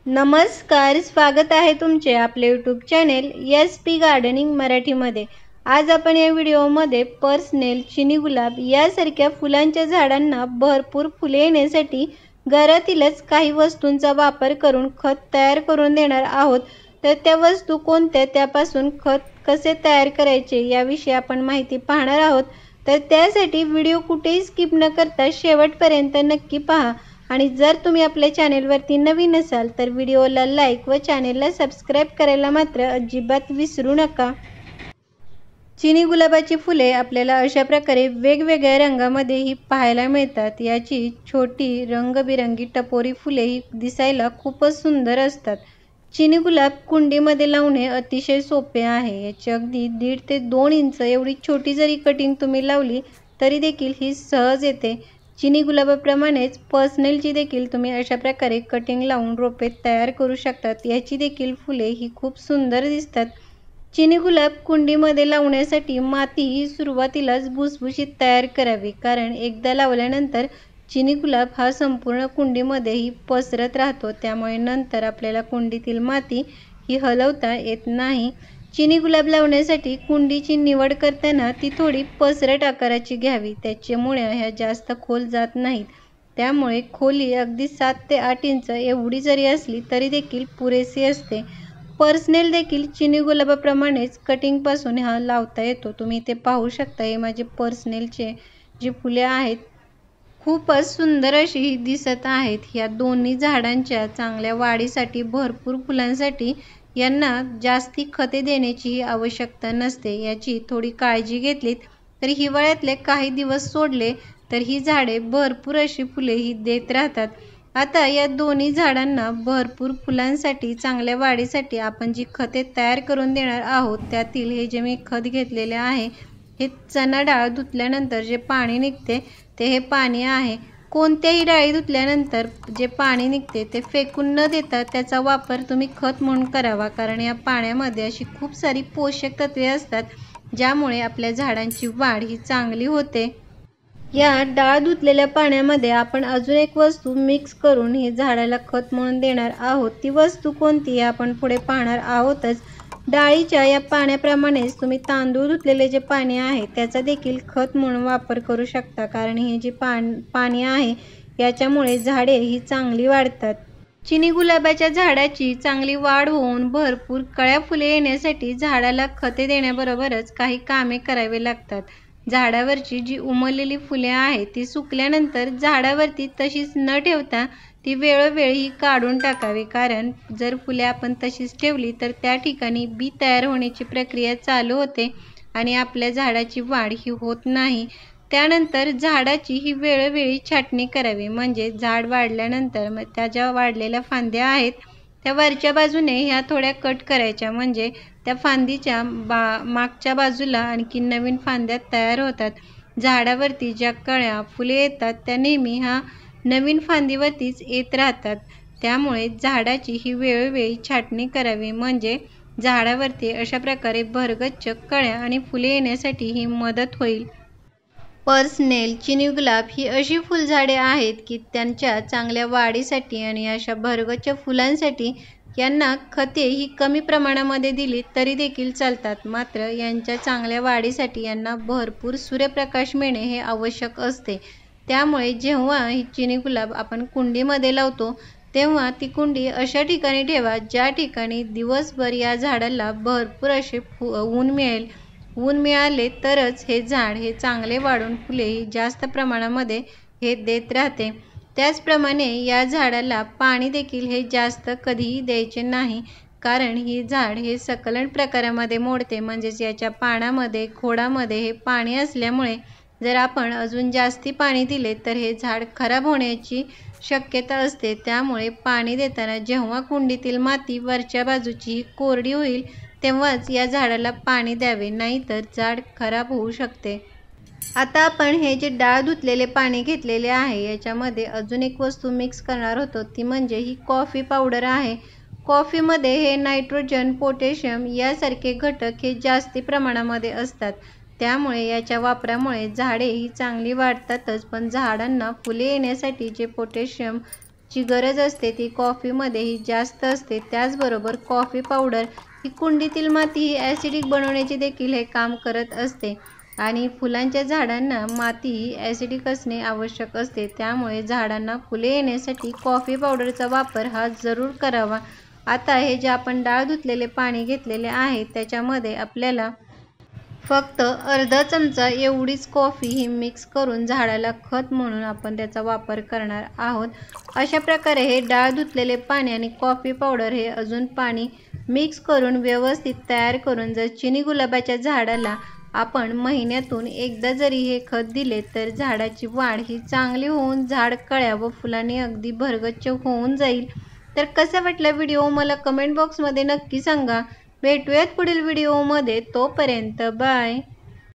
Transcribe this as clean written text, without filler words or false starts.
नमस्कार, स्वागत आहे तुमचे आपले यूट्यूब चॅनेल SP गार्डनिंग मराठीमध्ये। आज आपण या व्हिडिओमध्ये पर्सनेल, चिनी गुलाब यासारख्या फुलांच्या झाडांना भरपूर फुले येण्यासाठी घरातीलच काही वस्तूंचा वापर करून खत तयार करून देणार आहोत। तर त्या वस्तू कोणत्या, त्यापासून खत कसे तयार करायचे याविषयी आपण माहिती पाहणार आहोत। तर त्यासाठी व्हिडिओ कुठेही स्किप न करता शेवटपर्यंत नक्की पहा। आणि जर तुम्ही आपल्या चॅनेलवरती नवीन असाल तर व्हिडिओला लाईक व चॅनेलला सबस्क्राईब करायला मात्र अजिबात विसरू नका। चिनी गुलाबाची फुले आपल्याला अशा प्रकारे वेगवेगळ्या रंगामध्येही पाहायला मिळतात। याची छोटी रंगबिरंगी टपोरी फुले ही दिसायला खूपच सुंदर असतात। चिनी गुलाब कुंडीमध्ये लावणे अतिशय सोपे आहे। याची अगदी 1.5 ते 2 इंच एवढी छोटी जरी कटिंग तुम्ही लावली तरी देखील ही सहज येते। चिनी गुलाबाप्रमाणेच पर्सनेलची देखील तुम्ही अशा प्रकारे कटिंग लावून रोपे तयार करू शकतात। याची देखील फुले ही खूप सुंदर दिसतात। चिनी गुलाब कुंडीमध्ये लावण्यासाठी माती ही सुरुवातीलाच भुसभुशीत तयार करावी, कारण एकदा लावल्यानंतर चिनी गुलाब हा संपूर्ण कुंडीमध्येही पसरत राहतो, त्यामुळे नंतर आपल्याला कुंडीतील माती ही हलवता येत नाही। चिनी गुलाब लावण्यासाठी कुंडीची निवड करताना ती थोडी पसरट आकाराची घ्यावी, त्याची मुळ्या ह्या जास्त खोल जात नाहीत। त्यामुळे खोली अगदी 7 ते 8 इंच एवढी जरी असली तरी देखील पुरेशी असते। पर्सनेल देखील चिनी गुलाबाप्रमाणेच कटिंगपासून हा लावता येतो। तुम्ही इथे पाहू शकता, हे माझे पर्सनेलचे जी फुले आहेत खूपच सुंदर अशी ही दिसत आहेत। या दोन्ही झाडांच्या चांगल्या वाढीसाठी, भरपूर फुलांसाठी यांना जास्ती खते देण्याची आवश्यकता नसते। याची थोडी काळजी घेतलीत तर हिवाळ्यातले काही दिवस सोडले तर ही झाडे भरपूर अशी फुले ही देत राहतात। आता या दोन्ही झाडांना भरपूर फुलांसाठी, चांगल्या वाढीसाठी आपण जी खते तयार करून देणार आहोत त्यातील हे जे मी खत घेतलेले आहे, हे चणा डाळ धुतल्यानंतर जे पाणी निघते ते हे पाणी आहे। कोणत्याही डाळी धुतल्यानंतर जे पाणी निघते ते फेकून न देता त्याचा वापर तुम्ही खत म्हणून करावा, कारण या पाण्यामध्ये अशी खूप सारी पोषक तत्वे असतात ज्यामुळे आपल्या झाडांची वाढ ही चांगली होते। या डाळ धुतलेल्या पाण्यामध्ये आपण अजून एक वस्तू मिक्स करून हे झाडाला खत म्हणून देणार आहोत। ती वस्तू कोणती हे आपण पुढे पाहणार आहोतच। डाळीच्या या पाण्याप्रमाणेच तुम्ही तांदूळ धुतलेले जे पाणी आहे त्याचा देखील खत म्हणून वापर करू शकता, कारण हे जे पाणी आहे याच्यामुळे झाडे ही चांगली वाढतात। चिनी गुलाबाच्या झाडाची चांगली वाढ होऊन भरपूर कळ्या फुले येण्यासाठी झाडाला खते देण्याबरोबरच काही कामे करावी लागतात। झाडावरची जी उमललेली फुले आहेत ती सुकल्यानंतर झाडावरती तशीच न ठेवता ती वेळोवेळी काढून टाकावी, कारण जर फुले आपण तशीच ठेवली तर त्या ठिकाणी बी तयार होण्याची प्रक्रिया चालू होते आणि आपल्या झाडाची वाढ ही होत नाही। त्यानंतर झाडाची ही वेळोवेळी छाटणी करावी, म्हणजे झाड वाढल्यानंतर मग त्या ज्या वाढलेल्या फांद्या आहेत त्या वरच्या बाजूने ह्या थोड्या कट करायच्या, म्हणजे त्या फांदीच्या मागच्या बाजूला आणखी नवीन फांद्या तयार होतात। झाडावरती ज्या कळ्या फुले येतात त्या नेहमी ह्या नवीन फांदीवरतीच येत राहतात। त्यामुळे झाडाची ही वेळोवेळी छाटणी करावी, म्हणजे झाडावरती अशा प्रकारे भरगच्च कळ्या आणि फुले येण्यासाठी ही मदत होईल। पर्सनेल, चिनी गुलाब ही अशी फुलझाडे आहेत की त्यांच्या चांगल्या वाढीसाठी आणि अशा भरगच्च फुलांसाठी यांना खते ही कमी प्रमाणामध्ये दिली तरी देखील चालतात। मात्र यांच्या चांगल्या वाढीसाठी यांना भरपूर सूर्यप्रकाश मिळणे हे आवश्यक असते। त्यामुळे जेव्हा ही चिनी गुलाब आपण कुंडीमध्ये लावतो तेव्हा ती कुंडी अशा ठिकाणी ठेवा ज्या ठिकाणी दिवसभर या झाडाला भरपूर असे ऊन मिळेल। ऊन मिळाले तरच हे झाड हे चांगले वाढून फुले ही जास्त प्रमाणामध्ये हे देत राहते। त्याचप्रमाणे या झाडाला पाणी देखील हे जास्त कधीही द्यायचे नाही, कारण ही झाड हे सकलन प्रकारामध्ये मोडते, म्हणजेच याच्या पानामध्ये, खोडामध्ये हे पाणी असल्यामुळे जर आपण अजून जास्ती पाणी दिले तर हे झाड खराब होण्याची शक्यता असते। त्यामुळे पाणी देताना जेव्हा कुंडीतील माती वरच्या बाजूची कोरडी होईल तेव्हाच या झाडाला पाणी द्यावे, नाहीतर झाड खराब होऊ शकते। आता आपण हे जे डाळ धुतलेले पाणी घेतलेले आहे याच्यामध्ये अजून एक वस्तू मिक्स करणार होतो, ती म्हणजे ही कॉफी पावडर आहे। कॉफीमध्ये हे नायट्रोजन, पोटॅशियम यासारखे घटक हे जास्ती प्रमाणामध्ये असतात। त्यामुळे याच्या वापरामुळे झाडे ही चांगली वाढतातच, पण झाडांना फुले येण्यासाठी जे पोटॅशियम जी गरज असते ती कॉफीमध्येही जास्त असते। त्याचबरोबर कॉफी पावडर ही कुंडीतील माती ही ॲसिडिक बनवण्याची देखील हे काम करत असते आणि फुलांच्या झाडांना माती ही ॲसिडिक असणे आवश्यक असते। त्यामुळे झाडांना फुले येण्यासाठी कॉफी पावडरचा वापर हा जरूर करावा। आता हे जे आपण डाळ धुतलेले पाणी घेतलेले आहे त्याच्यामध्ये आपल्याला फक्त अर्धा चमचा एवढीच कॉफी ही मिक्स करून झाडाला खत म्हणून आपण त्याचा वापर करणार आहोत। अशा प्रकारे हे डाळ धुतलेले पाणी आणि कॉफी पावडर हे अजून पाणी मिक्स करून व्यवस्थित तयार करून जर चिनी गुलाबाच्या झाडाला आपण महिन्यातून एकदा जरी हे खत दिले तर झाडाची वाढ ही चांगली होऊन झाड कळ्या व फुलांनी अगदी भरगच्च होऊन जाईल। तर कसा वाटला व्हिडिओ मला कमेंट बॉक्समध्ये नक्की सांगा। भेटूयात पुढील व्हिडिओमध्ये, तोपर्यंत बाय।